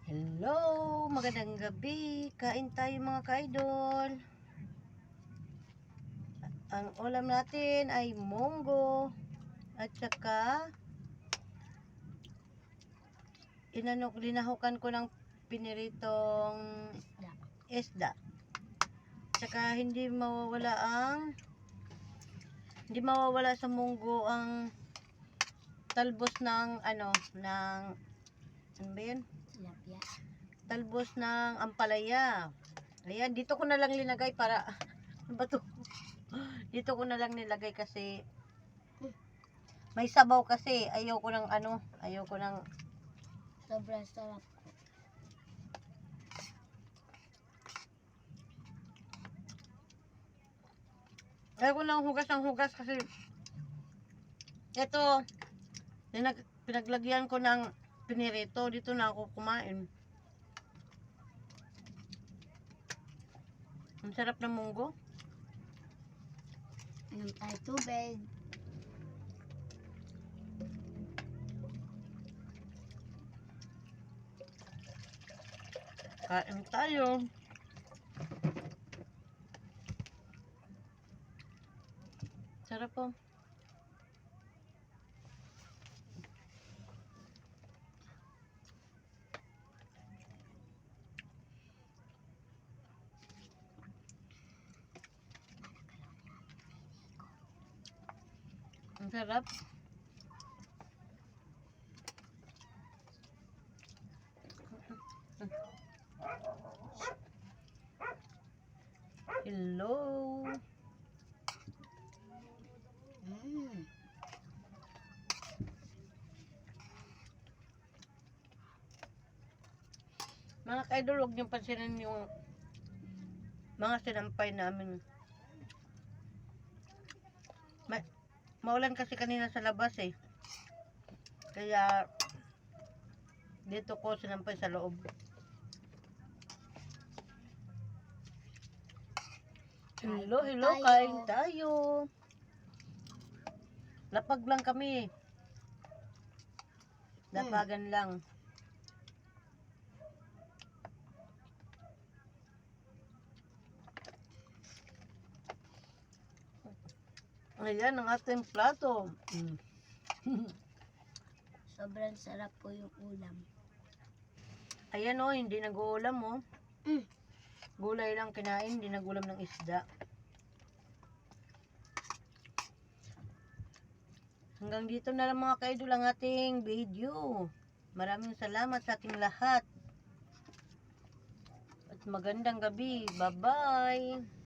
Hello, magandang gabi. Kain tayo mga ka-idol. Ang ulam natin ay munggo at saka linahukan ko ng piniritong isda. Saka hindi mawawala sa munggo ang talbos ng ano ba yun? Tilapia. Talbos ng ampalaya. Ayan, dito ko na lang linagay para ano ba to? Dito ko na lang nilagay kasi may sabaw kasi. Ayoko ng Sobrang sarap. Ayoko ng hugas kasi ito pinaglagyan ko ng pinirito. Dito na ako kumain. Ang sarap ng munggo. Inom tayo tubig. Kain tayo. Sarap po. Ang sarap. Hello. Mga ka-idol, huwag niyong pansinin yung mga sinampay namin. Maulan kasi kanina sa labas eh. Kaya dito ko sinampay sa loob. Hello, kain tayo. Lapag lang kami. Lapagan lang. Ayan ang ating plato. Sobrang sarap po yung ulam. Ayan o, hindi nag-uulam o. Gulay lang kinain, hindi nagulam ng isda. Hanggang dito na lang mga ka-idol ang ating video. Maraming salamat sa ating lahat. At magandang gabi. Bye-bye.